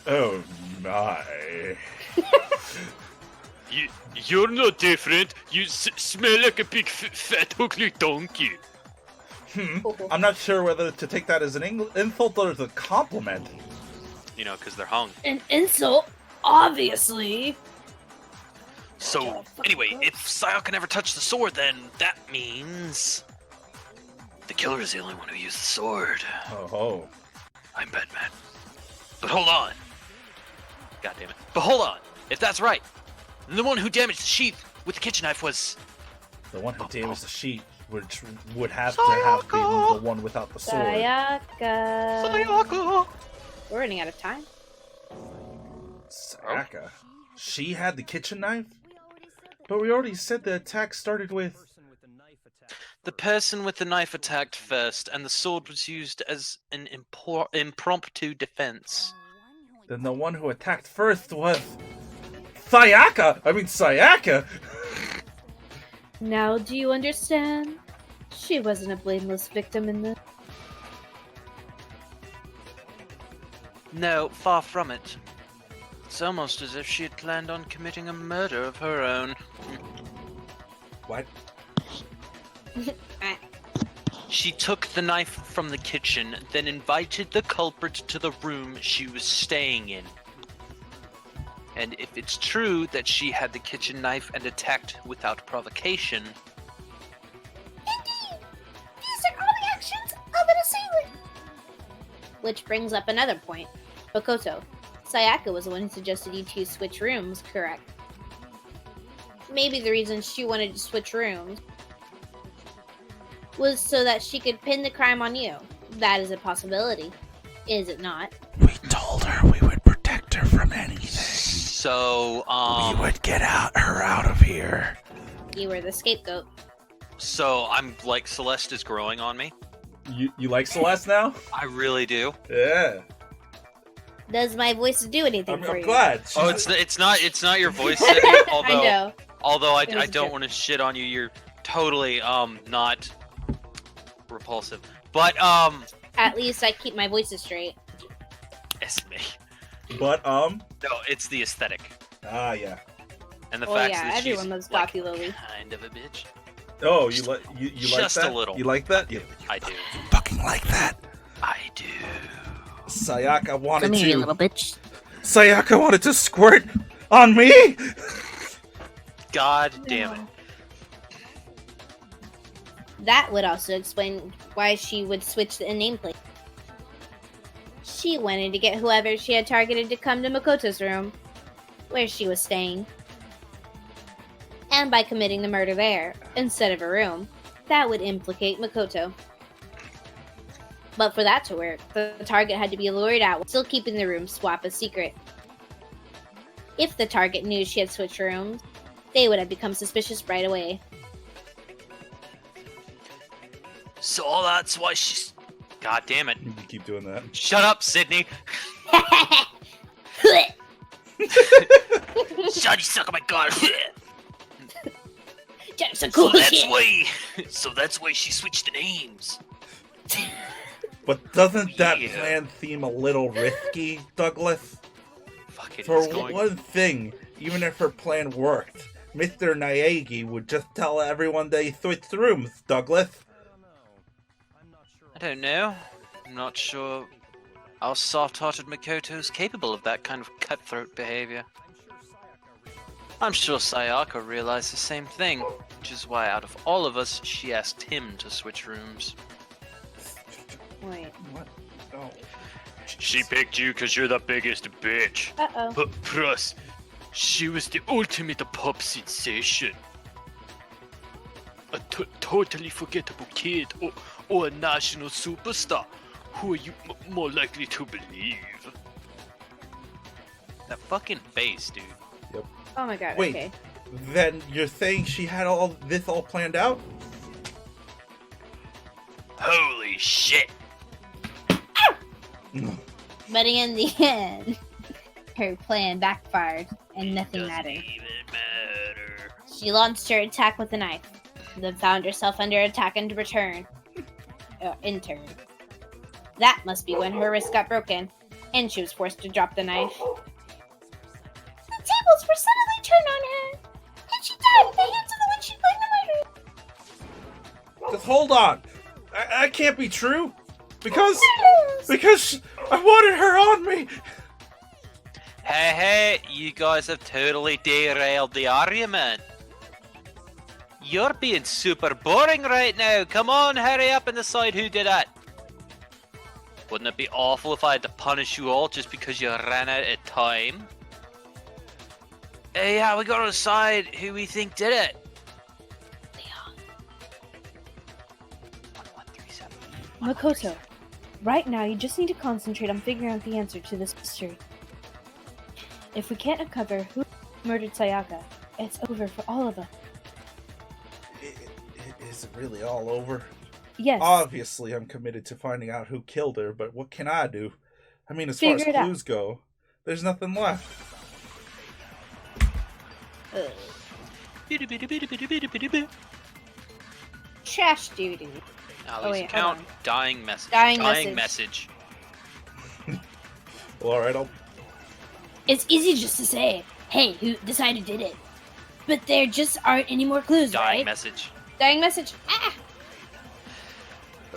Oh my. You're not different. You smell like a big, fat, ugly donkey. I'm not sure whether to take that as an insult or as a compliment. You know, because they're hung. An insult, obviously. So, anyway, if Sayaka never touched the sword, then that means the killer is the only one who used the sword. Oh. I'm Batman. But hold on. God damn it. But hold on. If that's right, then the one who damaged the sheath with the kitchen knife was... The one who damaged the sheet, which would have to have been the one without the sword. Sayaka. We're running out of time. Sayaka? She had the kitchen knife? But we already said the attack started with... The person with the knife attacked first, and the sword was used as an impromptu defense. Then the one who attacked first was... Sayaka! Now do you understand? She wasn't a blameless victim in this. No, far from it. It's almost as if she had planned on committing a murder of her own. What? She took the knife from the kitchen, then invited the culprit to the room she was staying in. And if it's true that she had the kitchen knife and attacked without provocation... Indeed! These are all the actions of an assailant! Which brings up another point. Makoto, Sayaka was the one who suggested you two switch rooms, correct? Maybe the reason she wanted to switch rooms was so that she could pin the crime on you. That is a possibility, is it not? We told her we would protect her from anything. So, We would get her out of here. You were the scapegoat. So, I'm like, Celeste is growing on me. You like Celeste now? I really do. Yeah. Does my voice do anything for I'm you? glad. Oh, it's not your voice, Sydney, I know. Although It was I a don't joke. want to shit on you. You're totally not repulsive. But At least I keep my voices straight. it's me. But, No, it's the aesthetic. yeah. And the Oh fact yeah, that everyone she's loves like, Poppy Lily. kind of a bitch. Oh, you like you like Just that? a little. You like that? You I do. fucking like that. I do. Sayaka wanted Come here, you to. little bitch. Sayaka wanted to squirt on me. God damn it. That would also explain why she would switch the nameplate. She wanted to get whoever she had targeted to come to Makoto's room, where she was staying. And by committing the murder there, instead of a room, that would implicate Makoto. But for that to work, the target had to be lured out while still keeping the room swap a secret. If the target knew she had switched rooms, they would have become suspicious right away. So that's why she's... God damn it. You keep doing that. Shut up, Sydney. Shut, you suck on my god. That's cool shit. So that's why she switched the names. But doesn't that Yeah. plan seem a little risky, Douglas? Fuck it, For it's going... one thing, even if her plan worked, Mr. Naegi would just tell everyone they switched rooms, Douglas. I don't know. I'm not sure how soft-hearted Makoto is capable of that kind of cutthroat behavior. I'm sure Sayaka realized the same thing, which is why out of all of us, she asked him to switch rooms. Wait. What? Oh. She picked you because you're the biggest bitch. Uh-oh. But plus, she was the ultimate pop sensation. A totally forgettable kid or a national superstar. Who are you more likely to believe? That fucking face, dude. Oh my god, Wait. okay. Then you're saying she had all this all planned out? Holy shit. But in the end, her plan backfired and nothing Doesn't mattered. even matter. She launched her attack with a knife, then found herself under attack and in turn. That must be when her wrist got broken. and she was forced to drop the knife. The tables were suddenly turned on her, and she died at the hands of the one she planned to murder. Just hold on. That can't be true. Because I wanted her on me. Hey, you guys have totally derailed the argument. You're being super boring right now. Come on, hurry up and decide who did it. Wouldn't it be awful if I had to punish you all just because you ran out of time? Hey, yeah, we gotta decide who we think did it. Leon. 1137. Makoto, right now you just need to concentrate on figuring out the answer to this mystery. If we can't uncover who murdered Sayaka, it's over for all of us. Is it really all over? Yes. Obviously, I'm committed to finding out who killed her, but what can I do? I mean, as far as clues go, there's nothing left. Trash duty. Now, Oh, lose wait, count. hold on. Dying message. Dying message. Well, alright, I'll... It's easy just to say, hey, who decided did it? But there just aren't any more clues, Dying right? message. Dying message. Ah!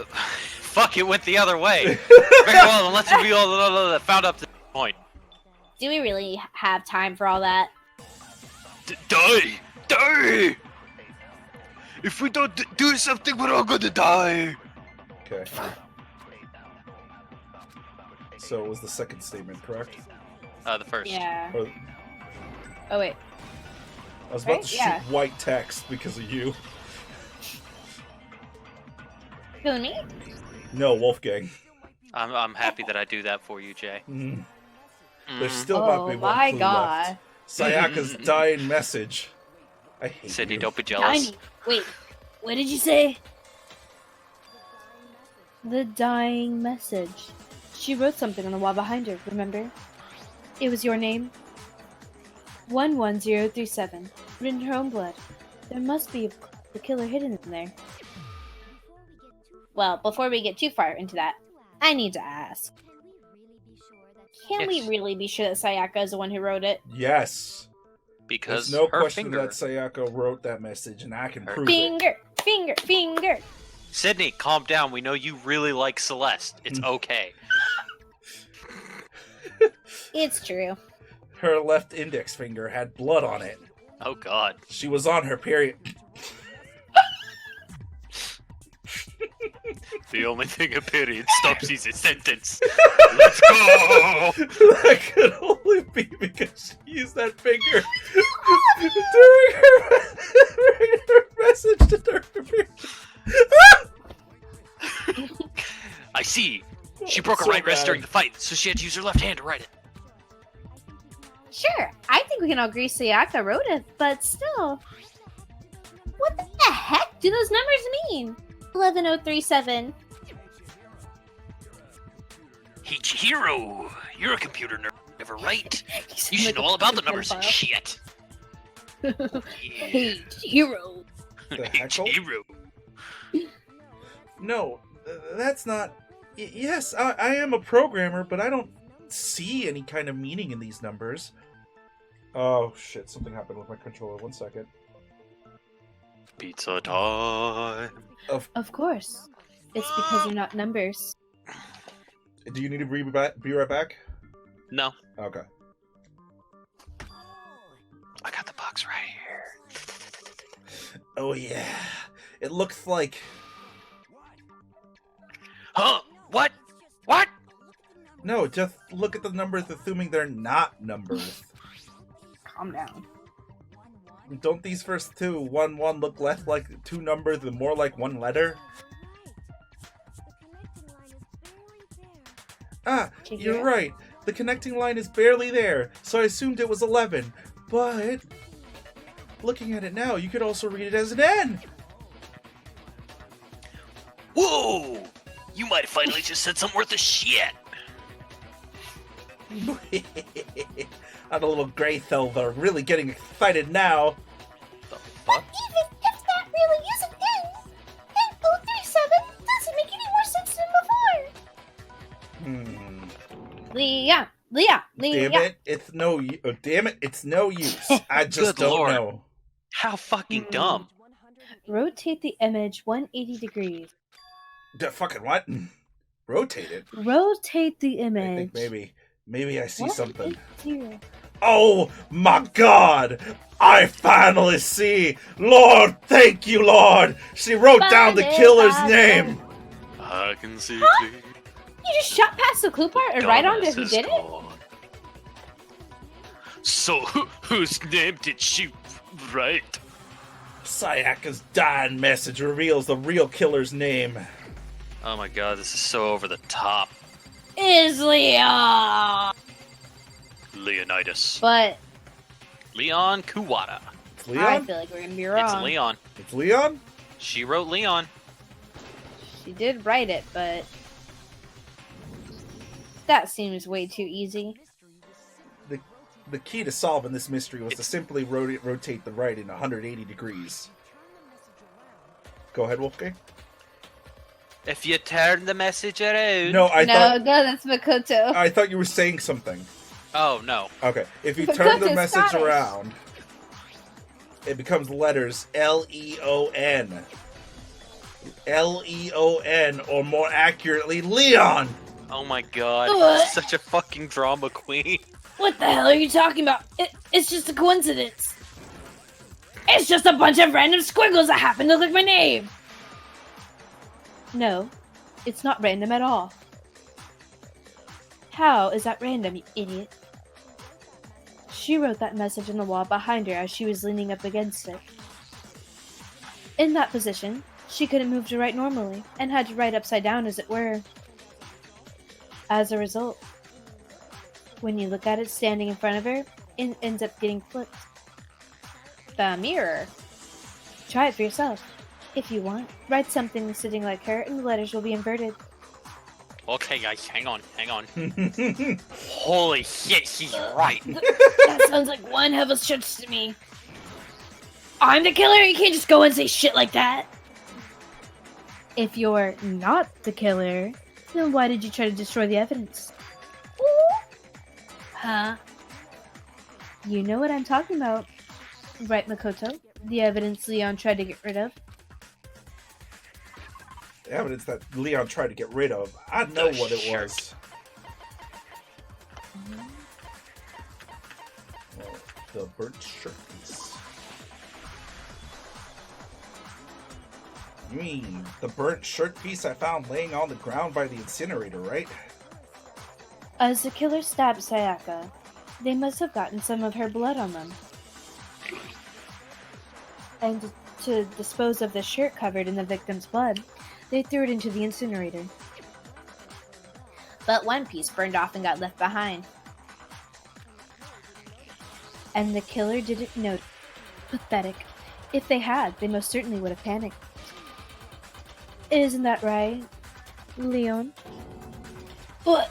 Fuck, it went the other way. Very well, let's reveal that found up to the point. Do we really have time for all that? Die! Die! If we don't do something, we're all gonna die. Okay. So it was the second statement, correct? The first. Yeah. Or, Oh, wait. I was about Right? to shoot Yeah. white text because of you. Who, me? No, Wolfgang. I'm happy that I do that for you, Jay. Mm. Mhm. There still might Oh be one my clue god. left. Sayaka's dying message. I hate Sydney, you. don't be jealous. Tiny. Wait, what did you say? The dying message. She wrote something on the wall behind her, remember? It was your name. 11037. Written in her own blood. There must be a killer hidden in there. Well, before we get too far into that, I need to ask. Can we Yes. really be sure that Sayaka is the one who wrote it? Yes. Because There's no her question finger. that Sayaka wrote that message, and I can Her prove it. Finger! Sydney, calm down. We know you really like Celeste. It's okay. It's true. Her left index finger had blood on it. Oh God. She was on her period. The only thing a period stops is a sentence. Let's go! That could only be because she used that finger during her message to her period. I see. She broke her So right wrist bad. during the fight, so she had to use her left hand to write it. Sure, I think we can all agree Sayaka wrote it, but still. What the heck do those numbers mean? 11037. Hiro, you're a computer nerd, ever right? You should know all about the numbers and shit. Hey, hero. The heckle? Hiro. No, that's not... Yes, I am a programmer, but I don't see any kind of meaning in these numbers. Oh, shit, something happened with my controller. 1 second. Pizza time. Of course. It's because they're not numbers. Do you need to be right back? No, Okay. I got the box right here. Oh, yeah. It looks like... Huh? What? What? No, just look at the numbers assuming they're not numbers. Calm down. Don't these first two, 1 1, look less like two numbers and more like one letter? Ah, Can you you're hear? right. The connecting line is barely there, so I assumed it was 11. But, looking at it now, you could also read it as an N. Whoa! You might have finally just said something worth a shit. I'm a little gray silver, really getting excited now. The fuck? Even if that really is an N, 1037 doesn't make any more sense than before. Leon. Damn it, it's no use. I just Good don't Lord. know. How fucking dumb. Rotate the image 180 degrees. Fucking what? Rotate it. Rotate the I image. think maybe I see something. 180. Oh my God! I finally see! Lord, thank you, Lord! She wrote down the killer's name! I can see clear. You just shot past the clue part and right onto who did it? So, whose name did she write? Sayaka's dying message reveals the real killer's name. Oh my god, this is so over the top. Is Leon. Leonidas. But Leon Kuwata. It's I Leon? feel like we're gonna be wrong. It's Leon. It's Leon? She wrote Leon. She did write it, but that seems way too easy. The key to solving this mystery was to simply rotate the writing 180 degrees. Go ahead, Wolfgang. If you turn the message around. No, I that's Makoto. thought you were saying something. Oh, no. Okay, if you But turn the Cook's message Scottish. around, it becomes letters Leon. Leon, or more accurately, Leon! Oh my god. What? Such a fucking drama queen. What the hell are you talking about? It's just a coincidence. It's just a bunch of random squiggles that happen to look like my name. No, it's not random at all. How is that random, you idiot? She wrote that message on the wall behind her as she was leaning up against it. In that position, she couldn't move to write normally, and had to write upside down as it were. As a result, when you look at it standing in front of her, it ends up getting flipped. The mirror. Try it for yourself. If you want, write something sitting like her and the letters will be inverted. Okay, guys, hang on. Holy shit, he's right. That sounds like one hell of a stretch to me. I'm the killer. You can't just go and say shit like that. If you're not the killer, then why did you try to destroy the evidence? Huh? You know what I'm talking about. Right, Makoto? The evidence Leon tried to get rid of. The evidence that Leon tried to get rid of. I know The what it shirt. was. Well, the burnt shirt piece. You mean the burnt shirt piece I found laying on the ground by the incinerator, right? As the killer stabbed Sayaka, they must have gotten some of her blood on them. And to dispose of the shirt covered in the victim's blood, they threw it into the incinerator. But one piece burned off and got left behind. And the killer didn't notice. Pathetic. If they had, they most certainly would have panicked. Isn't that right, Leon? What?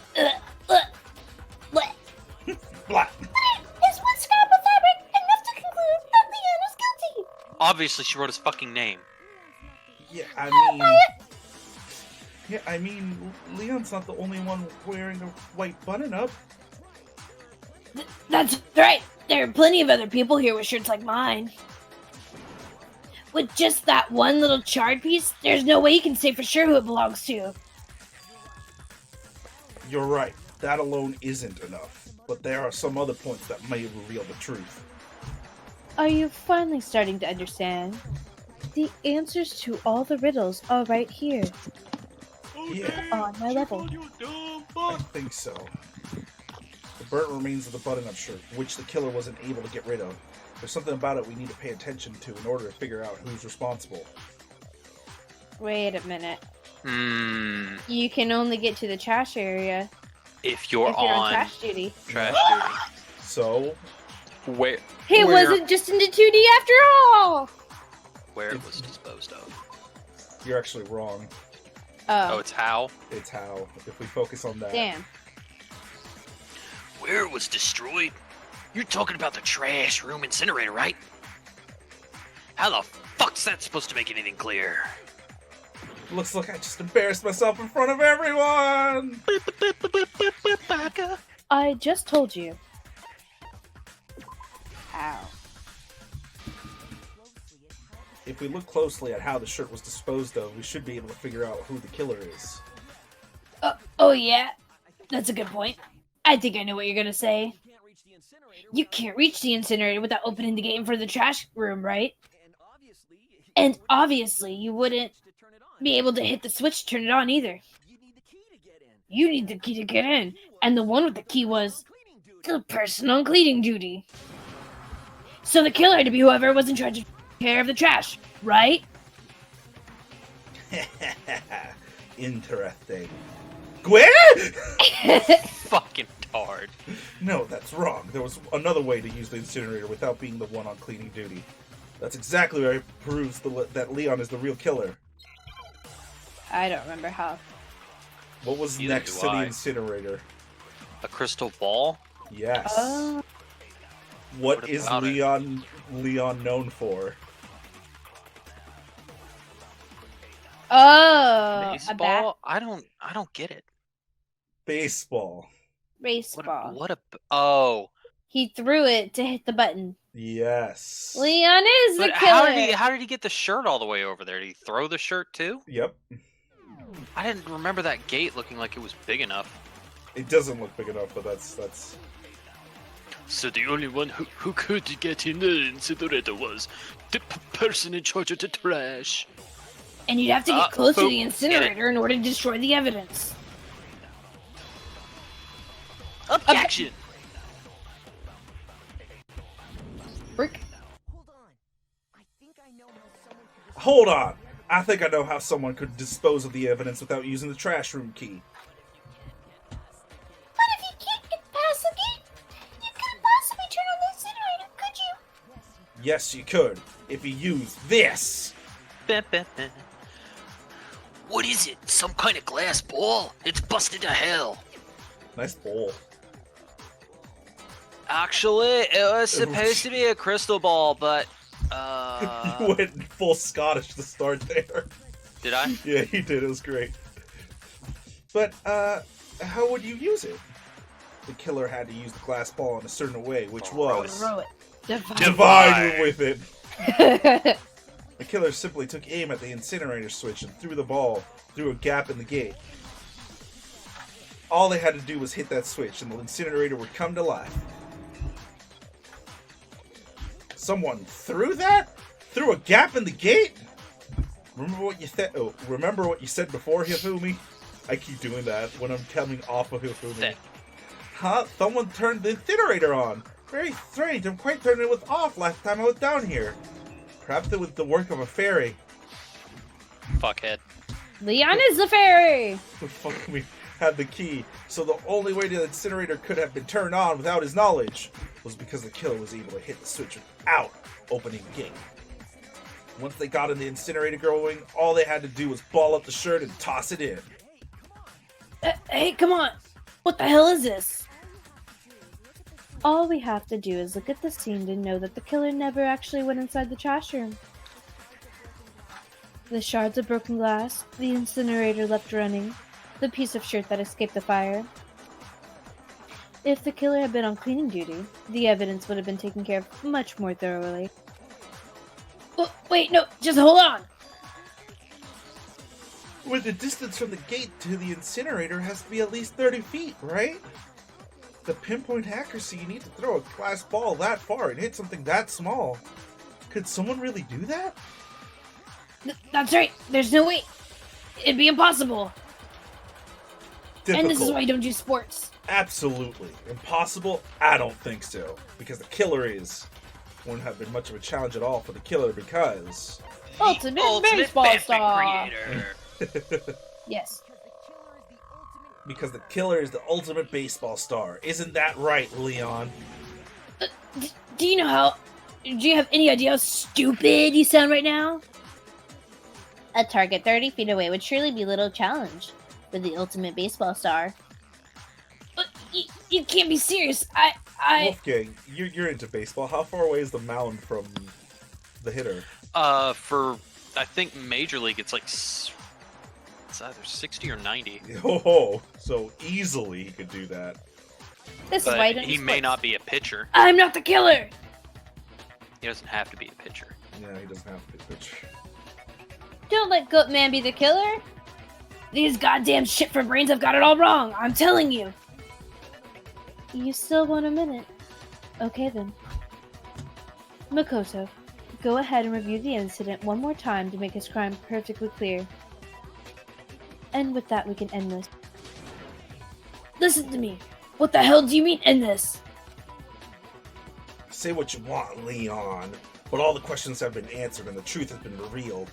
Blah. Is one scrap of fabric enough to conclude that Leon was guilty? Obviously, she wrote his fucking name. Yeah, I mean, Leon's not the only one wearing a white button-up. That's right. There are plenty of other people here with shirts like mine. With just that one little charred piece, there's no way you can say for sure who it belongs to. You're right. That alone isn't enough. But there are some other points that may reveal the truth. Are you finally starting to understand? The answers to all the riddles are right here, Yeah, on my level. I think so. The burnt remains of the button-up shirt, which the killer wasn't able to get rid of. There's something about it we need to pay attention to in order to figure out who's responsible. Wait a minute. Hmm. You can only get to the trash area If you're if you're on on trash duty. trash duty. So, Where It where- wasn't just into 2D after all! where it was disposed of. you're actually wrong. Oh, Oh, it's how? It's how. If we focus on that. damn. Where it was destroyed? You're talking about the trash room incinerator, right? How the fuck's that supposed to make anything clear? Looks like I just embarrassed myself in front of everyone! I just told you. How? If we look closely at how the shirt was disposed of, we should be able to figure out who the killer is. Oh yeah? That's a good point. I think I know what you're gonna say. You can't reach the incinerator without opening the gate for the trash room, right? And obviously, you wouldn't be able to hit the switch to turn it on either. You need the key to get in, and the one with the key was the person on cleaning duty. So the killer had to be whoever was in charge of taking care of the trash, right? Interesting. Gwen? Fucking tard. No, that's wrong. There was another way to use the incinerator without being the one on cleaning duty. That's exactly where it proves that Leon is the real killer. I don't remember how. What was Neither next do to the I. incinerator? A crystal ball? Yes. What What is about it? Leon known for? Oh, a bat Baseball? I don't get it. Baseball. baseball. Oh. He threw it to hit the button. Yes. Leon is the But killer. how did he get the shirt all the way over there? Did he throw the shirt too? Yep. I didn't remember that gate looking like it was big enough. It doesn't look big enough, but that's. So the only one who could get in the incinerator was the person in charge of the trash. And you'd have to get close to boom. the incinerator in order to destroy the evidence. Objection! Brick. Hold on. I think I know how someone could dispose of the evidence without using the trash room key. But if you can't get past the gate, you couldn't possibly turn on the incinerator, could you? Yes, you could, if you use this. What is it? Some kind of glass ball? It's busted to hell. Nice bowl. Actually, it was supposed to be a crystal ball, but You went full Scottish to start there. did I? Yeah, you did. It was great. But, how would you use it? The killer had to use the glass ball in a certain way, which was Throw it. divide with it. The killer simply took aim at the incinerator switch and threw the ball through a gap in the gate. All they had to do was hit that switch and the incinerator would come to life. Someone threw that? Through a gap in the gate? Remember what you said? Oh, remember what you said before, Hifumi? I keep doing that when I'm coming off of Hifumi. Thick. Huh? Someone turned the incinerator on. Very strange. I'm quite certain it was off last time I was down here. Perhaps it was the work of a fairy. Fuckhead. Leon is the fairy. We had the key, so the only way the incinerator could have been turned on without his knowledge was because the killer was able to hit the switch without opening the gate. Once they got in the incinerator going, all they had to do was ball up the shirt and toss it in. Hey, come on. What the hell is this? All we have to do is look at the scene to know that the killer never actually went inside the trash room. The shards of broken glass, the incinerator left running, the piece of shirt that escaped the fire. If the killer had been on cleaning duty, the evidence would have been taken care of much more thoroughly. Oh, wait, no, just hold on. With the distance from the gate to the incinerator has to be at least 30 feet, right? The pinpoint accuracy you need to throw a glass ball that far and hit something that small. Could someone really do that? That's right. There's no way. It'd be impossible. Difficult. And this is why you don't do sports. Absolutely. Impossible? I don't think so. Because the killer is. Wouldn't have been much of a challenge at all for the killer because... Ultimate baseball star. Yes. Because the killer is the ultimate baseball star. Isn't that right, Leon? Do you know how... Do you have any idea how stupid you sound right now? A target 30 feet away would surely be little challenge for the ultimate baseball star. But you can't be serious. Wolfgang, you're into baseball. How far away is the mound from the hitter? For I think Major League, it's like It's either 60 or 90. Oh, so easily he could do that. This is why But he may not be a pitcher. I'm not the killer! He doesn't have to be a pitcher. Yeah, he doesn't have to be a bitch. Don't let Goatman be the killer. These goddamn shit for brains have got it all wrong, I'm telling you! You still want a minute? Okay then. Makoto, go ahead and review the incident one more time to make his crime perfectly clear. And with that, we can end this. Listen to me! What the hell do you mean end this? Say what you want, Leon, but all the questions have been answered and the truth has been revealed.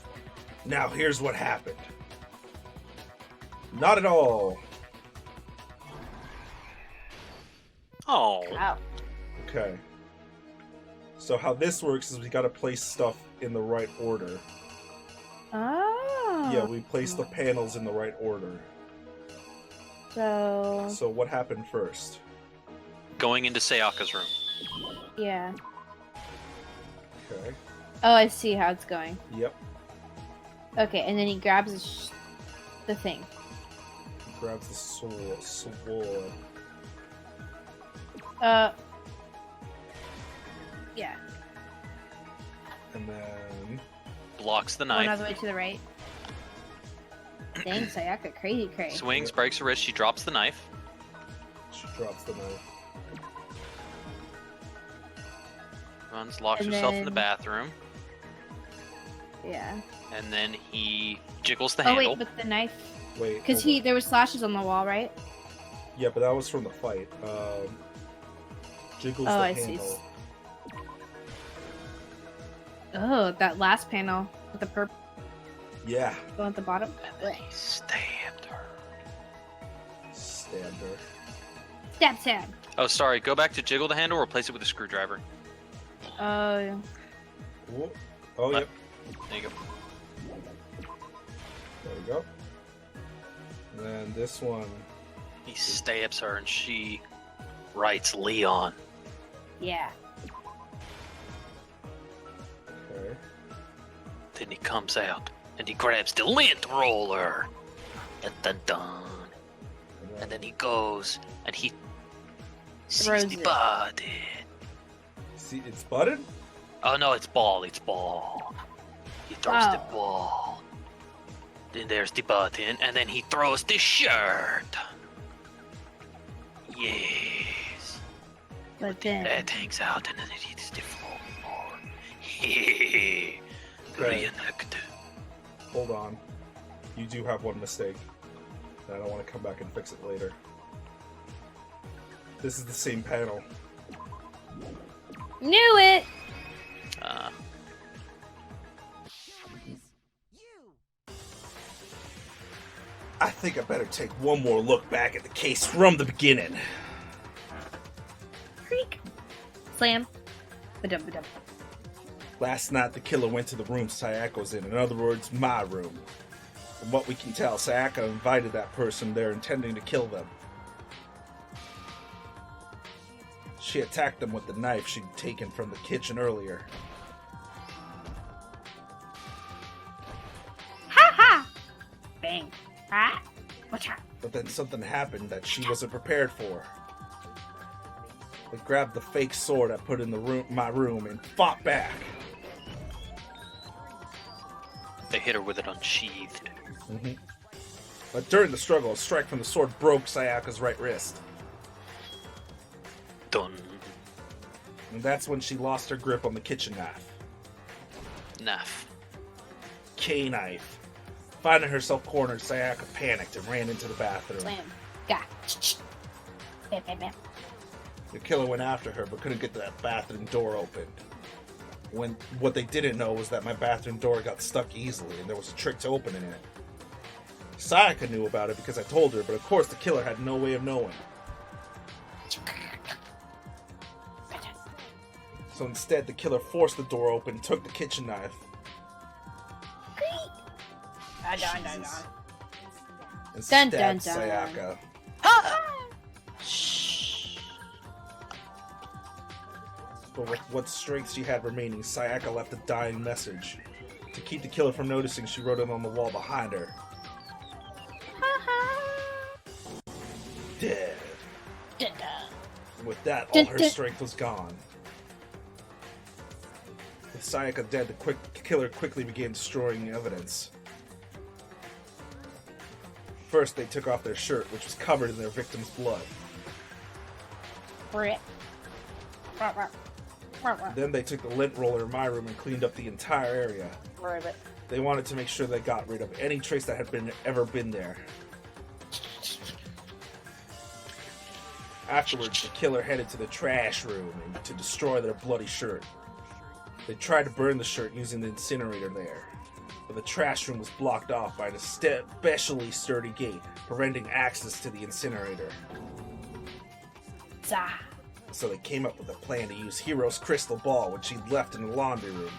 Now here's what happened. Not at all. Oh. Wow. Okay. So how this works is we gotta place stuff in the right order. Oh. Yeah, we place the panels in the right order. So, So what happened first? Going into Sayaka's room. yeah. Okay. Oh, I see how it's going. Yep. Okay, and then he grabs the thing. He grabs the sword. Yeah. And then Blocks the Going all knife. the way to the right. Dang, Sayaka, crazy. Swings, breaks her wrist. She drops the knife. she drops the knife. Runs, locks And herself in the then- bathroom. Yeah. And then he jiggles the Oh handle. wait, but the knife, Wait. because hold on. there were slashes on the wall, right? Yeah, but that was from the fight. Jiggles Oh, the I see. handle. Oh, that last panel with the purple Yeah. one at the bottom. And then he stabbed her. Stabbed her. Stab. Oh, sorry. Go back to jiggle the handle. Replace it with a screwdriver. Oh, Ooh. Oh, Left. yep. There you go. There we go. And then this one. He stabs her, and she writes Leon. yeah. Okay. Then he comes out, and he grabs the lint roller. Dun dun dun. And then he goes, and he sees Throws the it. body. See, it's butted? Oh no, it's ball. It's ball. He throws the Oh. ball. Then there's the button, and then he throws the shirt. Yes. But then That hangs out, and then it hits the floor. Reenact. Hold on. You do have one mistake. And I don't want to come back and fix it later. This is the same panel. knew it. I think I better take one more look back at the case from the beginning. Creak. Slam. Ba-dum. Last night, the killer went to the room Sayaka's in other words, my room. From what we can tell, Sayaka invited that person there intending to kill them. She attacked them with the knife she'd taken from the kitchen earlier. Ha ha. Bang. Ah. Watch out. But then something happened that she wasn't prepared for. They grabbed the fake sword I put in my room and fought back. They hit her with it unsheathed. But during the struggle, a strike from the sword broke Sayaka's right wrist. Done. And that's when she lost her grip on the kitchen knife. Knife. K-knife. Finding herself cornered, Sayaka panicked and ran into the bathroom. Slam. Gah. Bam. The killer went after her, but couldn't get that bathroom door open. What they didn't know was that my bathroom door got stuck easily, and there was a trick to opening it. Sayaka knew about it because I told her, but of course the killer had no way of knowing. So instead, the killer forced the door open, took the kitchen knife, Jesus. and Dun, stabbed dun, dun. Sayaka. But with what strength she had remaining, Sayaka left a dying message. To keep the killer from noticing, she wrote it on the wall behind her. And with that, all her strength was gone. With Sayaka dead, the killer quickly began destroying evidence. First, they took off their shirt, which was covered in their victim's blood. Then they took the lint roller in my room and cleaned up the entire area. They wanted to make sure they got rid of any trace that had ever been there. Afterwards, the killer headed to the trash room to destroy their bloody shirt. They tried to burn the shirt using the incinerator there, but the trash room was blocked off by an especially sturdy gate, preventing access to the incinerator. So they came up with a plan to use Hiro's crystal ball, which she'd left in the laundry room.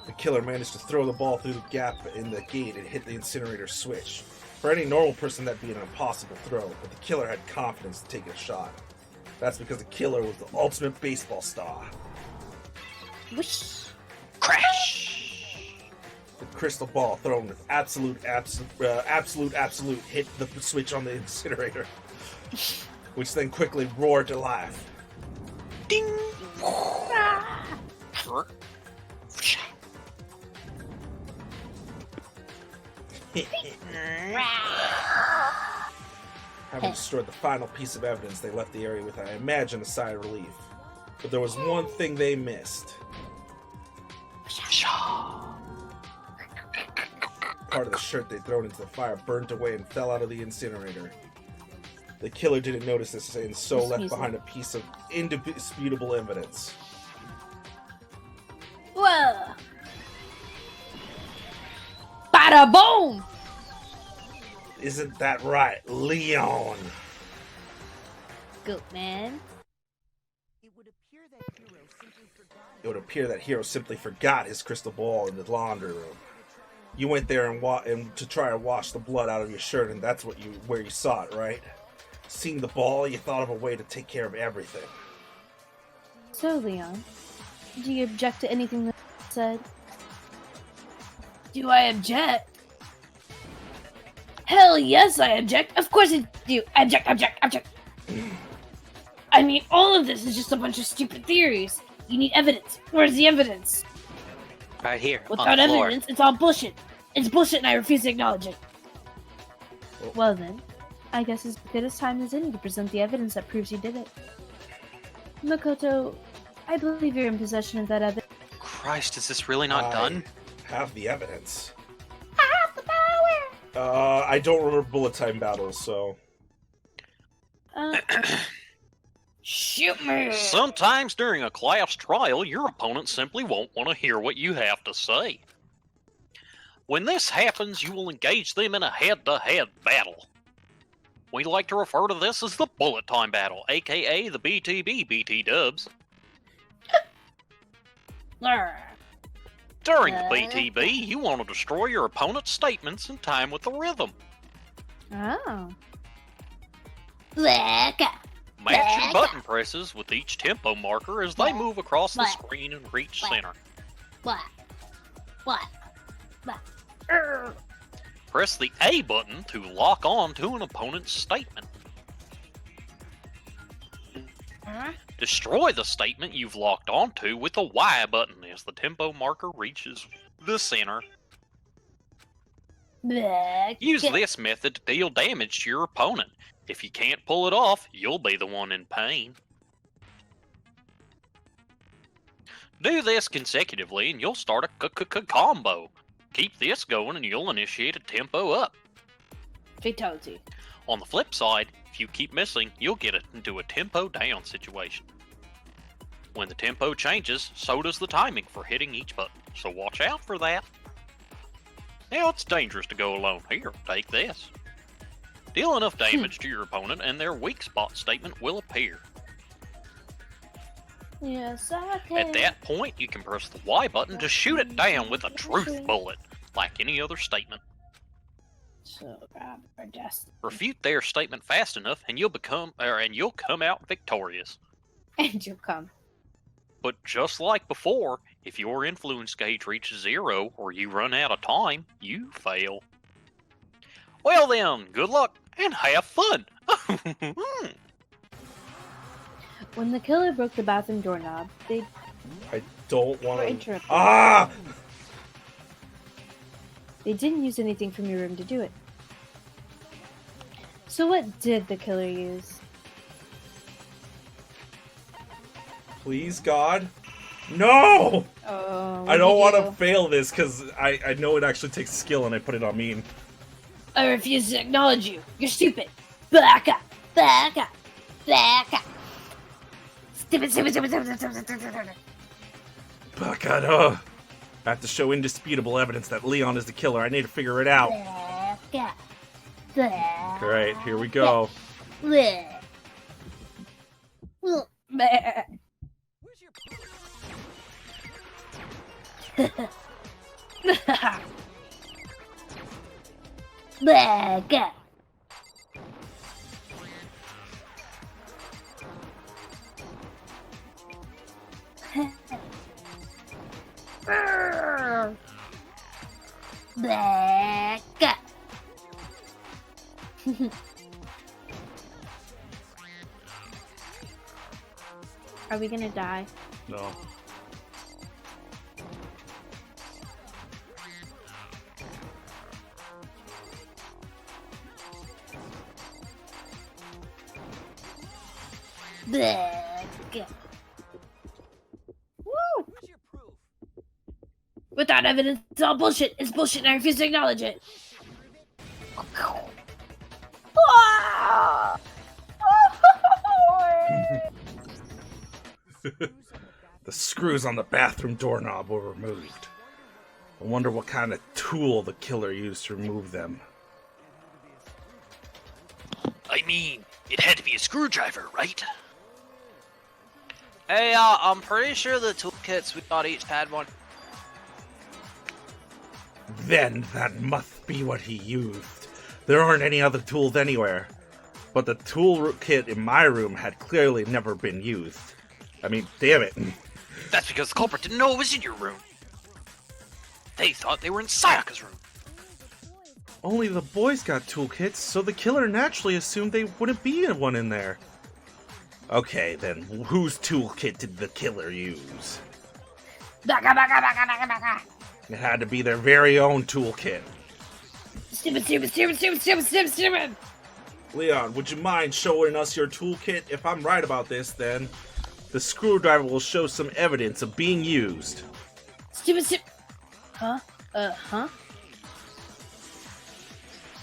The killer managed to throw the ball through the gap in the gate and hit the incinerator switch. For any normal person, that'd be an impossible throw, but the killer had confidence to take a shot. That's because the killer was the ultimate baseball star. Whoosh. Crash! The crystal ball, thrown with absolute hit the switch on the incinerator, which then quickly roared to life. Ding! Having destroyed the final piece of evidence, they left the area with, I imagine, a sigh of relief. But there was one thing they missed. Part of the shirt they'd thrown into the fire burnt away and fell out of the incinerator. The killer didn't notice this and so left behind a piece of indisputable evidence. Whoa! Bada boom! Isn't that right, Leon? Goat man. It would appear that Hiro simply forgot his crystal ball in the laundry room. You went there and to try to wash the blood out of your shirt, and that's where you saw it, right? Seeing the ball, you thought of a way to take care of everything. So, Leon, do you object to anything that I said? Do I object? Hell yes, I object. Of course I do. Object. I mean, all of this is just a bunch of stupid theories. You need evidence. Where's the evidence? Right here. Without on the floor. evidence, it's all bullshit. It's bullshit and I refuse to acknowledge it. Well then, I guess it's as good as time as any to present the evidence that proves you did it. Makoto, I believe you're in possession of that evidence. Christ, is this really not done? Have the evidence. I have the power! I don't remember bullet time battles, so... Shoot me! Sometimes during a class trial, your opponent simply won't want to hear what you have to say. When this happens, you will engage them in a head-to-head battle. We like to refer to this as the bullet time battle, aka the BTB BT dubs. During the BTB, you want to destroy your opponent's statements in time with the rhythm. Oh. Match your button presses with each tempo marker as they move across the screen and reach center. What? Press the A button to lock on to an opponent's statement. Destroy the statement you've locked onto with the Y button as the tempo marker reaches the center. Use this method to deal damage to your opponent. If you can't pull it off, you'll be the one in pain. Do this consecutively and you'll start a combo. Keep this going and you'll initiate a tempo up. Fatality. On the flip side, if you keep missing, you'll get it into a tempo down situation. When the tempo changes, so does the timing for hitting each button, so watch out for that. Now it's dangerous to go alone. Here, take this. Deal enough damage to your opponent and their weak spot statement will appear. Yes, I can. At that point, you can press the Y button to shoot it down with a truth bullet, like any other statement. So Refute their statement fast enough, and you'll come out victorious. And you'll come. But just like before, if your influence gauge reaches 0 or you run out of time, you fail. Well then, good luck and have fun. When the killer broke the bathroom doorknob, they I don't were want to. interrupted. Ah! They didn't use anything from your room to do it. So what did the killer use? Please, God. No! Oh, I don't want to fail this because I know it actually takes skill and I put it on mean. I refuse to acknowledge you. You're stupid. Back up. Back up. Back up. Stupid, stupid, stupid, stupid, stupid, stupid, stupid. Oh, God, I have to show indisputable evidence that Leon is the killer. I need to figure it out. Back up. Back. Alright, here we go. Bleh. Meh. Back up. Back up. Are we gonna die? No. Back up. Woo! Without evidence, it's all bullshit. It's bullshit and I refuse to acknowledge it. The screws on the bathroom doorknob were removed. I wonder what kind of tool the killer used to remove them. I mean, it had to be a screwdriver, right? Hey, I'm pretty sure the toolkits we got each had one. Then that must be what he used. There aren't any other tools anywhere. But the tool kit in my room had clearly never been used. I mean, damn it. That's because the culprit didn't know it was in your room. They thought they were in Sayaka's room. Only the boys got toolkits, so the killer naturally assumed they wouldn't be one in there. Okay, then whose toolkit did the killer use? Back up, back up, back up, back up, back up. It had to be their very own toolkit. Stupid, stupid, stupid, stupid, stupid, stupid, stupid. Leon, would you mind showing us your toolkit? If I'm right about this, then the screwdriver will show some evidence of being used. Stupid, stupid. Huh? Huh?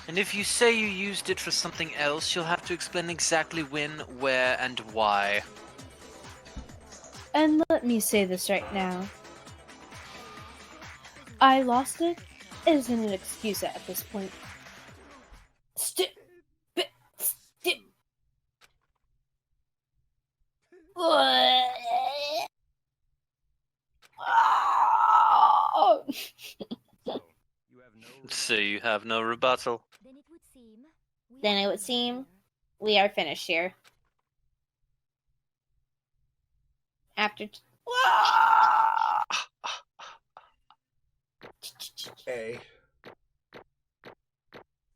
And if you say you used it for something else, you'll have to explain exactly when, where, and why. And let me say this right now. I lost it isn't an excuse at this point. Stupid, stupid. Oh! So you have no rebuttal. Then it would seem we are finished here. After. A.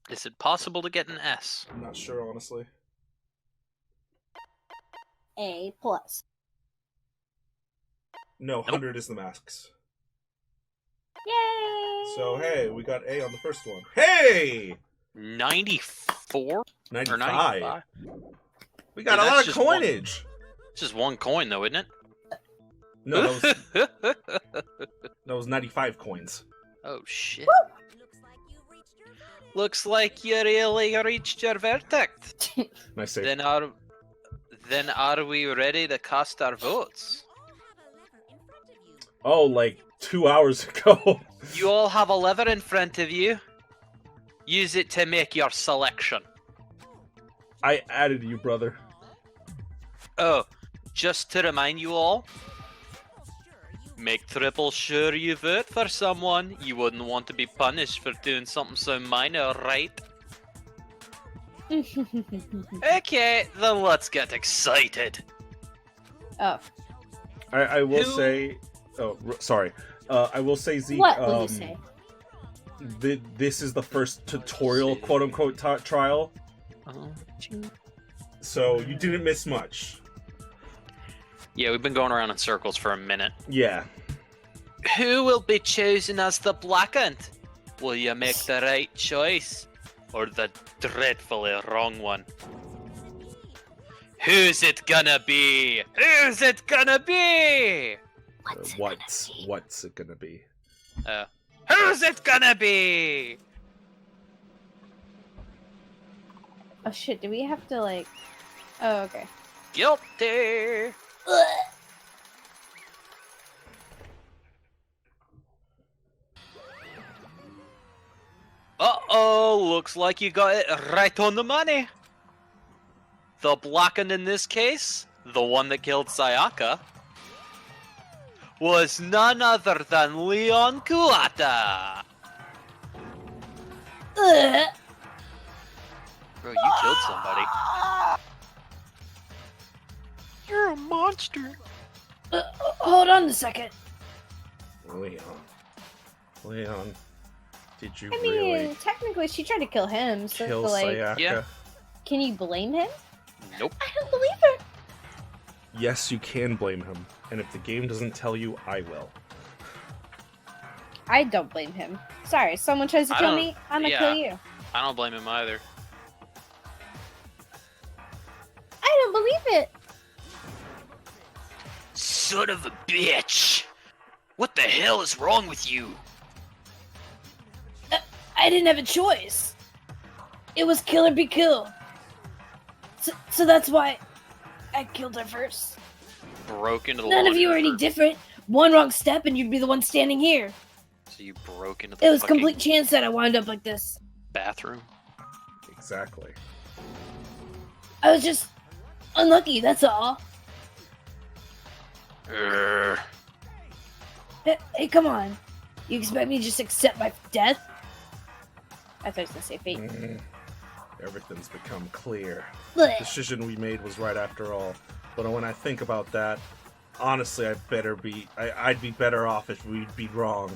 Is it possible to get an S? I'm not sure, honestly. A plus. No, 100 is the masks. Yay! So, hey, we got A on the first one. Hey! 94? 95. Or 95? We got Hey, a that's lot of just coinage. It's just one coin, though, isn't No, it? that was 95 coins. Oh, shit. Looks like you really reached your verdict. Nice save. Then are we ready to cast our votes? Oh, like 2 hours ago. You all have a lever in front of you. Use it to make your selection. I added you, brother. Oh, just to remind you all, make triple sure you vote for someone. You wouldn't want to be punished for doing something so minor, right? Okay, then let's get excited. Oh, I will Who- say... Oh, sorry. I will say, Zeke... what will you say? this is the first tutorial, quote-unquote, trial. So you didn't miss much. Yeah, we've been going around in circles for a minute. Yeah. Who will be chosen as the Blackened? Will you make the right choice? Or the dreadfully wrong one? Who's it gonna be? Who's it gonna be? What's it gonna be? Who's it gonna be? Oh shit, do we have to like... Oh, okay. Guilty. Uh-oh, looks like you got it right on the money. The Blackened in this case, the one that killed Sayaka, was none other than Leon Kuata. Bro, you killed somebody. You're a monster. Hold on a second. Leon, did you I mean, really technically, she tried to kill him. So, kill like, Sayaka? Yeah. can you blame him? Nope. I don't believe her. Yes, you can blame him, and if the game doesn't tell you, I will. I don't blame him. Sorry, someone tries to kill me, I'm gonna kill you. I don't blame him either. I don't believe it. Son of a bitch! What the hell is wrong with you? I didn't have a choice. It was kill or be killed. So that's why I killed her first. Broke into the None of you are laundry any different. One wrong step and you'd be the one standing here. So you broke into the It was fucking complete chance that I wound up like this. bathroom? Exactly. I was just unlucky, that's all. Urgh. Hey, come on. You expect me to just accept my death? I thought I was gonna say fate. Everything's become clear. Blech. The decision we made was right after all. But when I think about that, honestly, I'd be better off if we'd be wrong.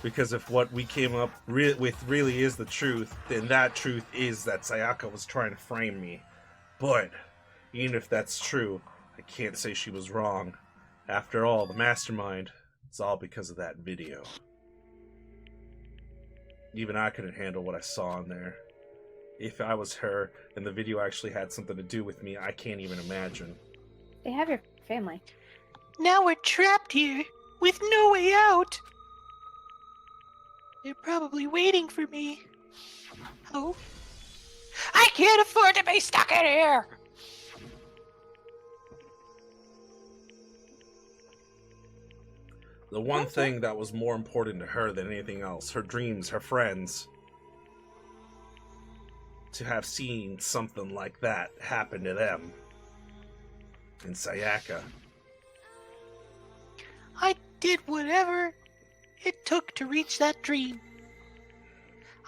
Because if what we came up with really is the truth, then that truth is that Sayaka was trying to frame me. But even if that's true, I can't say she was wrong. After all, the mastermind, it's all because of that video. Even I couldn't handle what I saw in there. If I was her and the video actually had something to do with me, I can't even imagine. They have your family. Now we're trapped here with no way out. They're probably waiting for me. Oh. I can't afford to be stuck in here! The one thing that was more important to her than anything else, her dreams, her friends, to have seen something like that happen to them in Sayaka. I did whatever it took to reach that dream.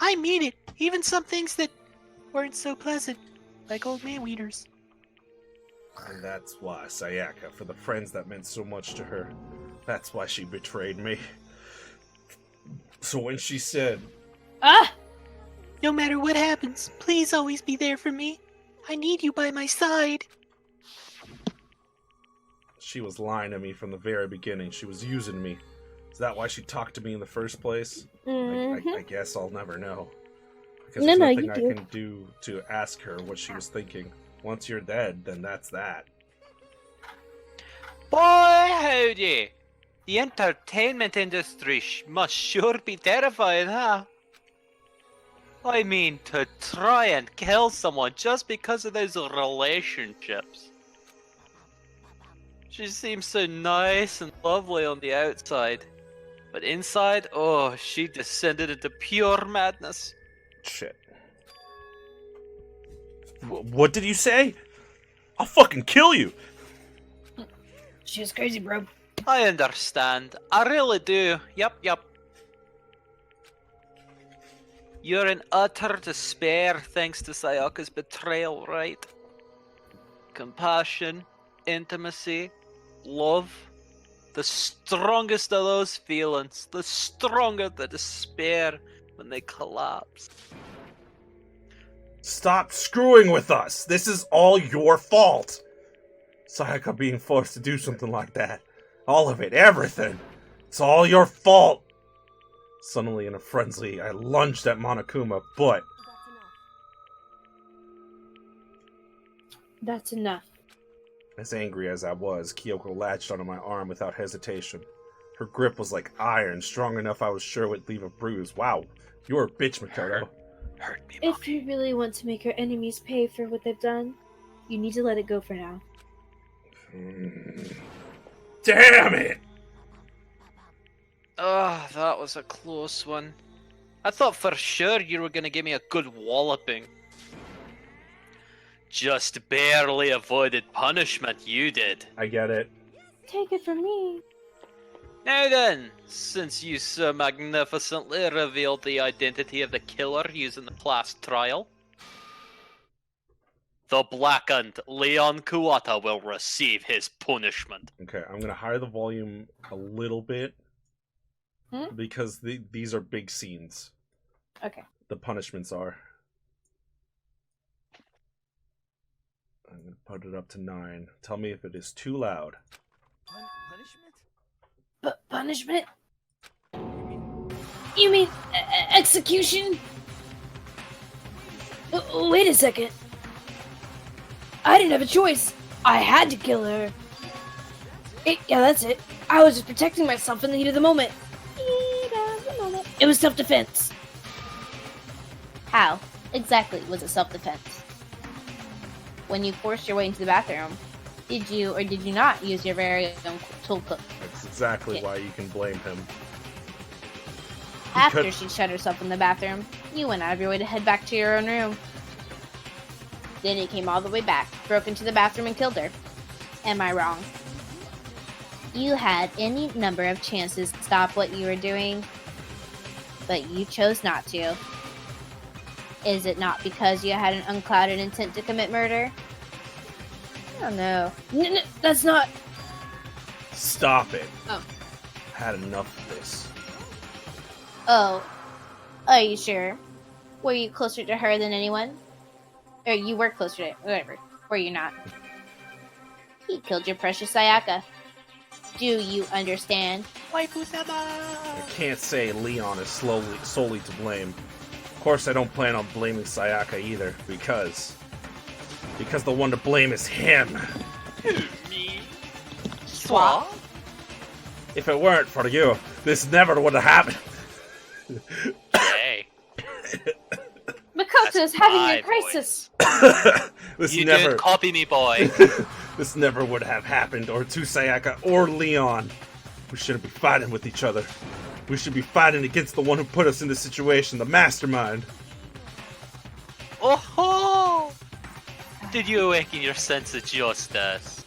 I mean it, even some things that weren't so pleasant, like old man weeders. And that's why Sayaka, for the friends that meant so much to her, that's why she betrayed me. So when she said, No matter what happens, please always be there for me. I need you by my side. she was lying to me from the very beginning, she was using me. Is that why she talked to me in the first place? I guess I'll never know. Because there's nothing I can do to ask her what she was thinking. Once you're dead, then that's that. Boy, howdy! The entertainment industry must sure be terrifying, huh? I mean, to try and kill someone just because of those relationships. She seems so nice and lovely on the outside. But inside, oh, she descended into pure madness. Shit. What did you say? I'll fucking kill you! She was crazy, bro. I understand. I really do. Yep. You're in utter despair thanks to Sayaka's betrayal, right? Compassion, intimacy, love. The strongest of those feelings, the stronger the despair, when they collapsed. Stop screwing with us! This is all your fault! Sayaka being forced to do something like that. All of it, everything. It's all your fault! Suddenly, in a frenzy, I lunged at Monokuma, but... That's enough. As angry as I was, Kyoko latched onto my arm without hesitation. Her grip was like iron, strong enough I was sure it would leave a bruise. Wow, you're a bitch, Makoto. Hurt me, If mommy. you really want to make your enemies pay for what they've done, you need to let it go for now. Damn it! Oh, that was a close one. I thought for sure you were gonna give me a good walloping. Just barely avoided punishment, you did. I get it. Take it from me. Now then, since you so magnificently revealed the identity of the killer using the class trial, the blackened Leon Kuwata will receive his punishment. Okay, I'm gonna higher the volume a little bit. Because these are big scenes. Okay. The punishments are. I'm gonna put it up to 9. Tell me if it is too loud. Punishment? You mean execution? Wait a second. I didn't have a choice. I had to kill her. Yeah, that's it. I was just protecting myself in the heat of the moment. It was self-defense. How exactly was it self-defense? When you forced your way into the bathroom, did you or did you not use your very own toolkit? That's exactly why you can blame him. After she shut herself in the bathroom, you went out of your way to head back to your own room. Then he came all the way back, broke into the bathroom and killed her. Am I wrong? You had any number of chances to stop what you were doing, but you chose not to. Is it not because you had an unclouded intent to commit murder? I don't know. That's not... Stop it. Oh. Had enough of this. Oh. Are you sure? Were you closer to her than anyone? Or you were closer to whatever. Were you not? He killed your precious Sayaka. Do you understand? I can't say Leon is solely to blame. Of course, I don't plan on blaming Sayaka either, because the one to blame is him. Me? Swap? If it weren't for you, this never would have happened. Hey. Makoto's That's having my a crisis. This You never, did copy me, boy. this never would have happened, or to Sayaka or Leon. We shouldn't be fighting with each other. We should be fighting against the one who put us in this situation, the mastermind. Oh ho! Did you awaken your sense of justice?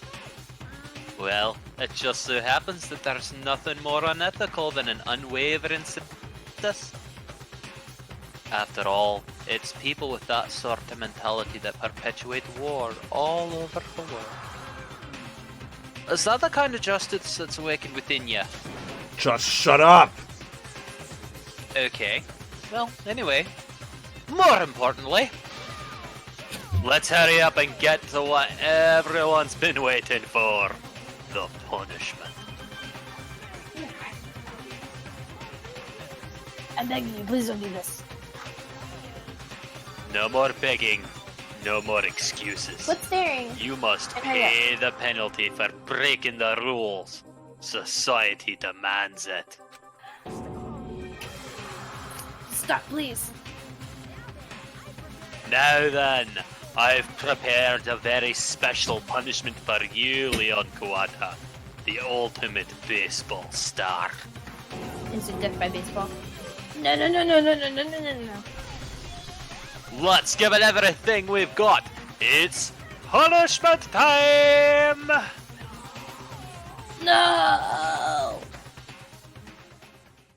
Well, it just so happens that there's nothing more unethical than an unwavering justice. After all, it's people with that sort of mentality that perpetuate war all over the world. Is that the kind of justice that's awakened within you? Just shut up! Okay. Well, anyway, more importantly, let's hurry up and get to what everyone's been waiting for. The punishment. I'm begging you, please don't do this. No more begging, no more excuses. What's staring? You must Okay, pay the penalty for breaking the rules. Society demands it. Stop, please. Now then, I've prepared a very special punishment for you, Leon Kuwata, the ultimate baseball star. Instant death by baseball. No. Let's give it everything we've got. It's punishment time! No!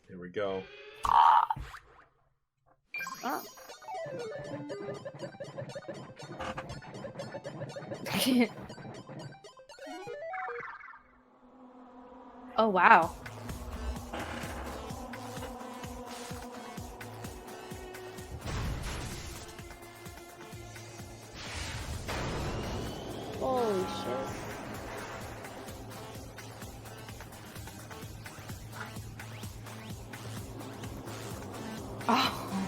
Here we go. Oh. Oh wow.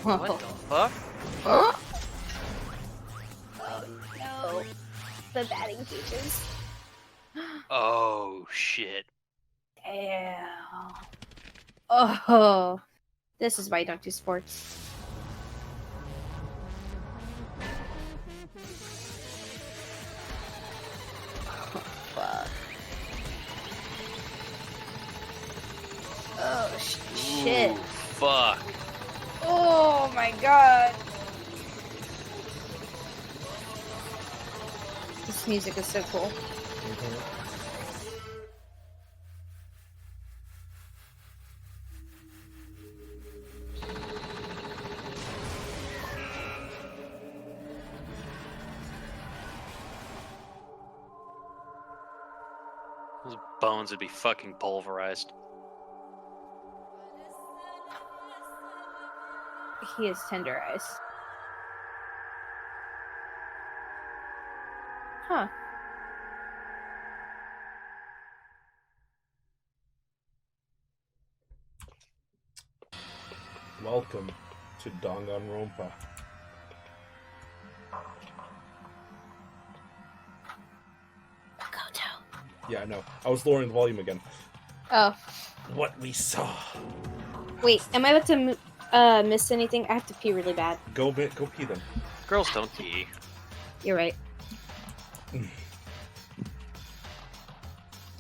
What the fuck? Oh no. The batting cages. Oh shit. Damn. Oh. This is why I don't do sports. Oh, fuck. Oh, shit. Ooh, fuck. Oh my god. This music is so cool. Those bones would be fucking pulverized. He is tenderized. Huh. Welcome to Danganronpa. Makoto. Yeah, I know. I was lowering the volume again. Oh. What we saw. Wait, am I about to miss anything? I have to pee really bad. Go pee then. Girls don't pee. You're right.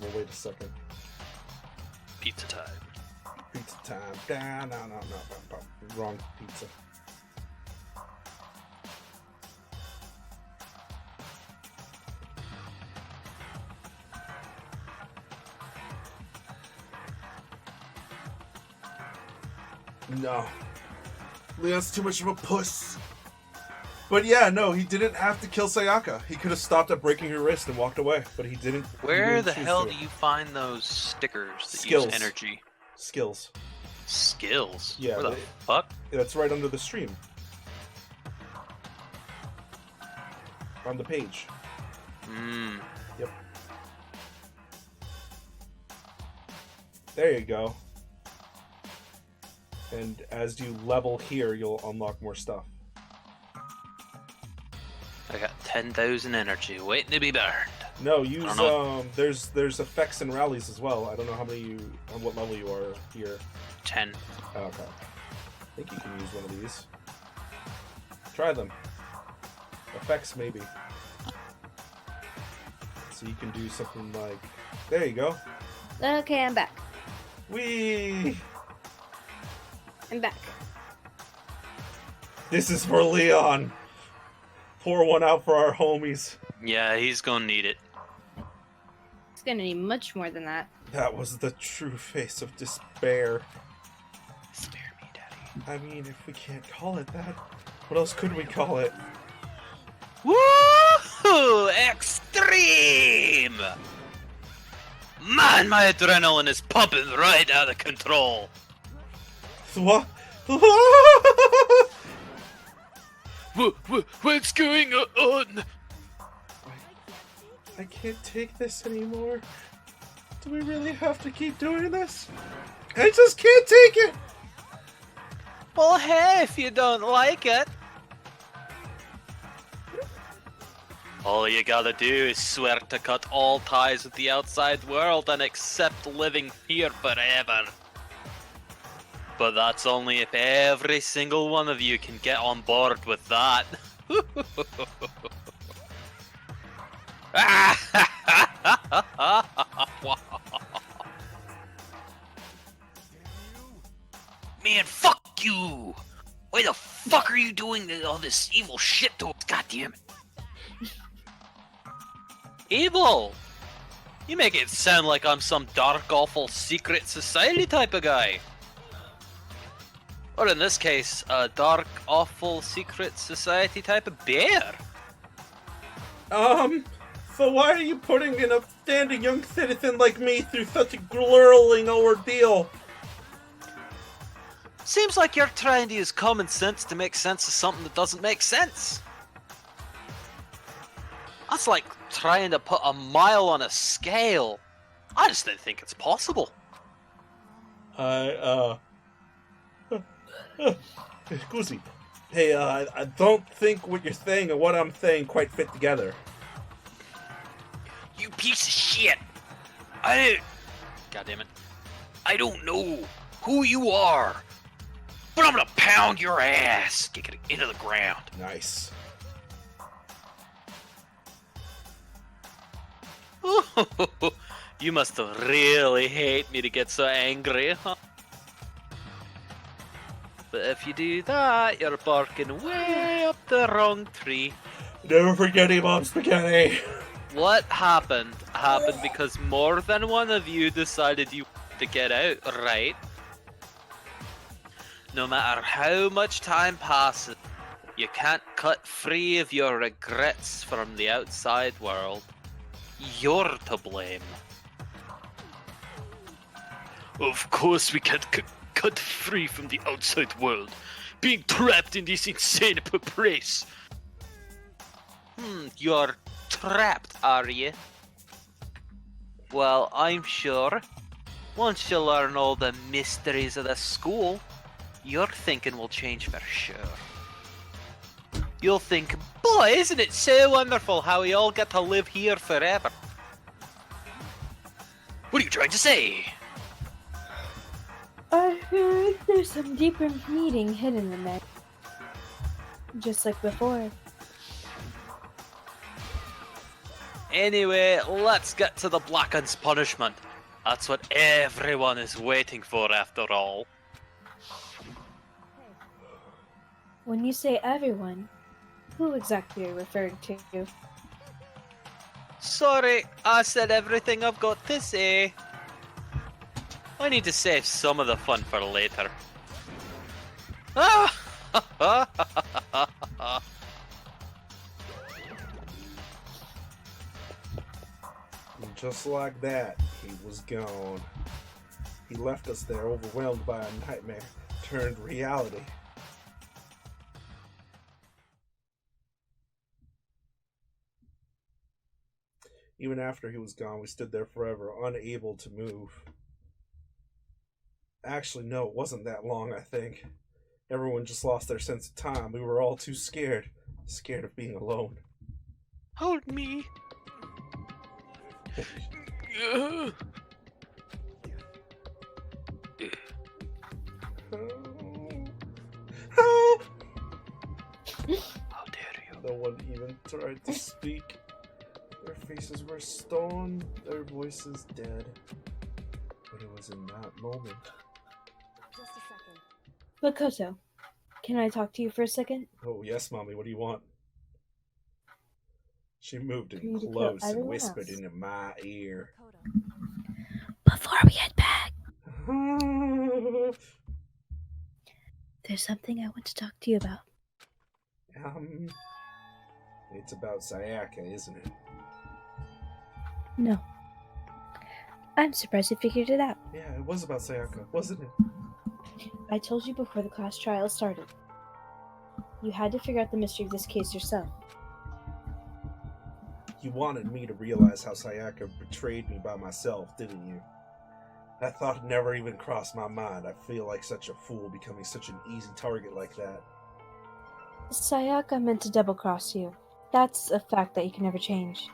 Well, wait a second. Pizza time. Pizza time. No. Wrong pizza. No. Leon's too much of a puss. But yeah, no, he didn't have to kill Sayaka. He could have stopped at breaking her wrist and walked away, but he didn't. Where the choose hell to. do you find those stickers that Skills. use energy? Skills. Skills? Yeah, Where the they- fuck? That's right under the stream. On the page. Mmm. Yep. There you go. And as you level here, you'll unlock more stuff. I got 10,000 energy waiting to be burned. No, use I don't there's effects and rallies as well. I don't know how many on what level you are here. 10. Oh, okay. I think you can use one of these. Try them. Effects maybe. So you can do something like there you go. Okay, I'm back. Whee! I'm back. This is for Leon. Pour one out for our homies. Yeah, he's gonna need it. It's gonna need much more than that. That was the true face of despair. Spare me, Daddy. I mean, if we can't call it that, what else could we call it? Woohoo! Extreme! Man, my adrenaline is pumping right out of control. What? What's going on? I can't take this anymore. Do we really have to keep doing this? I just can't take it! Well, hey, if you don't like it. All you gotta do is swear to cut all ties with the outside world and accept living here forever. But that's only if every single one of you can get on board with that. Man, fuck you! Why the fuck are you doing all this evil shit to us? God damn it. Evil? You make it sound like I'm some dark, awful, secret society type of guy. Or in this case, a dark, awful, secret society type of bear. So why are you putting an upstanding young citizen like me through such a grueling ordeal? Seems like you're trying to use common sense to make sense of something that doesn't make sense. That's like trying to put a mile on a scale. I just didn't think it's possible. Goosey. Hey, I don't think what you're saying and what I'm saying quite fit together. You piece of shit! God damn it. I don't know who you are, but I'm gonna pound your ass, kick it into the ground. Nice. You must really hate me to get so angry, huh? But if you do that, you're barking way up the wrong tree. Never forgetting Mom Spaghetti. What happened because more than one of you decided you wanted to get out, right? No matter how much time passes, you can't cut free of your regrets from the outside world. You're to blame. Of course we can't cut free from the outside world. Being trapped in this insane place. You're trapped, are you? Well, I'm sure once you learn all the mysteries of the school, your thinking will change for sure. You'll think, boy, isn't it so wonderful how we all get to live here forever? What are you trying to say? I heard there's some deeper meaning hidden in there. Just like before. Anyway, let's get to the Blacken's punishment. That's what everyone is waiting for after all. When you say everyone, who exactly are you referring to? Sorry, I said everything I've got to say. I need to save some of the fun for later. And just like that, he was gone. He left us there overwhelmed by a nightmare turned reality. Even after he was gone, we stood there forever, unable to move. Actually, no, it wasn't that long, I think. Everyone just lost their sense of time. We were all too scared. Scared of being alone. Hold me. Help! How dare you? No one even tried to speak. Their faces were stone, their voices dead. But it was in that moment. Just a second. Makoto, can I talk to you for a second? Oh, yes, Mommy, what do you want? She moved For in you to kill close and everyone whispered else. into my ear. Before we head back, there's something I want to talk to you about. It's about Sayaka, isn't it? No. I'm surprised you figured it out. Yeah, it was about Sayaka, wasn't it? I told you before the class trial started. You had to figure out the mystery of this case yourself. You wanted me to realize how Sayaka betrayed me by myself, didn't you? That thought never even crossed my mind. I feel like such a fool becoming such an easy target like that. Sayaka meant to double-cross you. That's a fact that you can never change.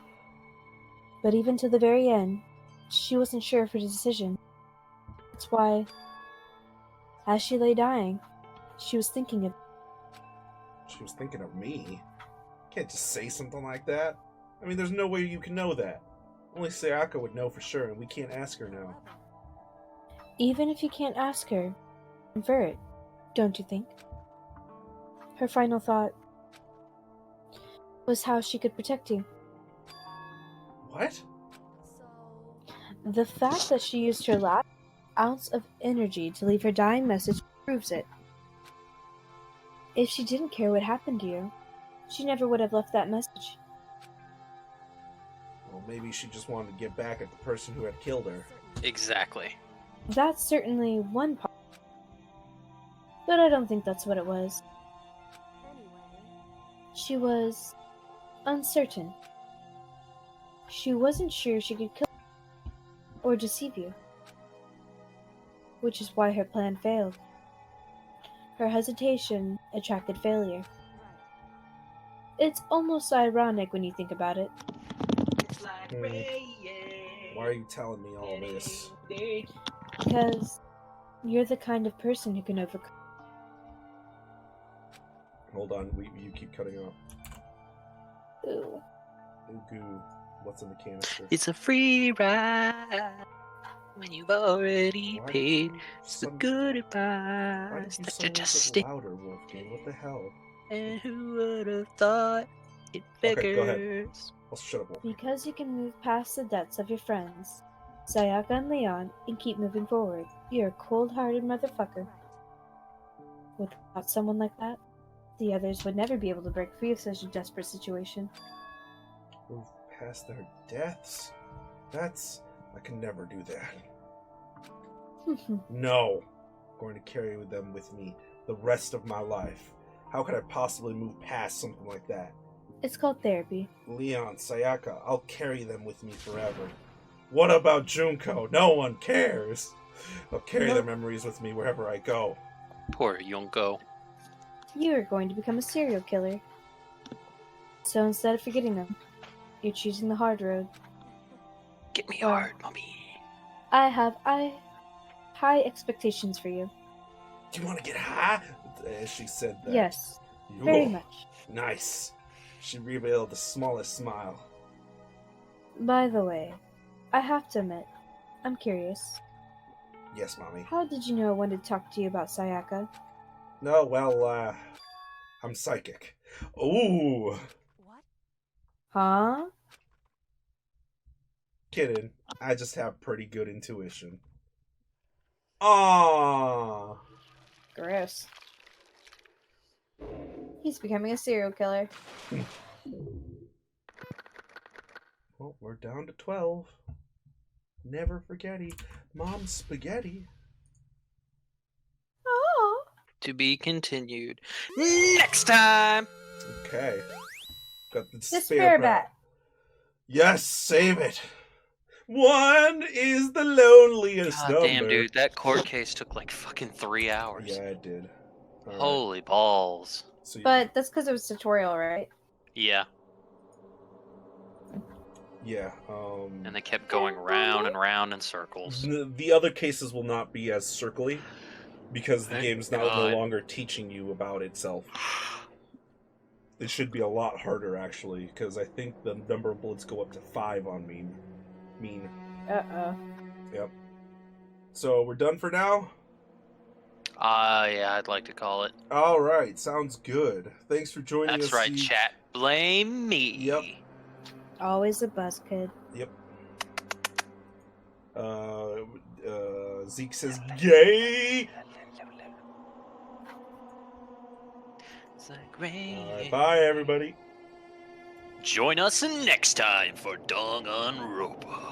But even to the very end, she wasn't sure of her decision. That's why, as she lay dying, she was thinking of... She was thinking of me? Can't just say something like that. I mean, there's no way you can know that. Only Sayaka would know for sure, and we can't ask her now. Even if you can't ask her, infer it, don't you think? Her final thought was how she could protect you. What? The fact that she used her last ounce of energy to leave her dying message proves it. If she didn't care what happened to you, she never would have left that message. Well, maybe she just wanted to get back at the person who had killed her. Exactly. That's certainly one part. But I don't think that's what it was. She was uncertain. She wasn't sure she could kill you or deceive you. Which is why her plan failed. Her hesitation attracted failure. It's almost ironic when you think about it. Why are you telling me all this? Because you're the kind of person who can overcome. Hold on, you keep cutting off. Ooh. Goo. What's in the canister? It's a free ride when you've already Why did paid. you It's the son- good Why advice did you that you suddenly just get stick. louder, Wolfgang? What the hell? And who would have thought it Okay, go ahead. figures? I'll shut up, Wolfgang. Because you can move past the debts of your friends, Sayaka and Leon, and keep moving forward. You're a cold-hearted motherfucker. Without someone like that, the others would never be able to break free of such a desperate situation. Move past their deaths? I can never do that. No. I'm going to carry them with me the rest of my life. How could I possibly move past something like that? It's called therapy. Leon, Sayaka, I'll carry them with me forever. What about Junko? No one cares. I'll carry their Nope. memories with me wherever I go. Poor Yonko. You are going to become a serial killer. So instead of forgetting them, you're choosing the hard road. Get me Well, hard, mommy. I have high expectations for you. Do you want to get high? As she said that. Yes, very Oh, much. nice. She revealed the smallest smile. By the way, I have to admit, I'm curious. Yes, Mommy. How did you know when to talk to you about Sayaka? No, well, I'm psychic. Ooh. What? Huh? Kidding. I just have pretty good intuition. Aww. Gross. He's becoming a serial killer. Well, we're down to 12. Never forgetty. Mom's spaghetti. Oh. To be continued next time. Okay. Got the The spare spare bat. bat. Yes, save it. 1 is the loneliest God number. damn, dude, that court case took like fucking 3 hours. Yeah, it did. All right. Holy balls. So But that's because it was tutorial, right? Yeah, yeah. and they kept going round and round in circles. The other cases will not be as circly because the Thank game's no God. longer teaching you about itself. It should be a lot harder, actually, because I think the number of bullets go up to 5 on mean. Uh-oh. Yep. So we're done for now? Yeah, I'd like to call it. All right, sounds good. Thanks for joining us. That's right, Zeke. chat. Blame me. Yep. Always a buzz kid. Yep. Zeke says gay. It's like rain. All right, bye, everybody. Join us next time for Danganronpa.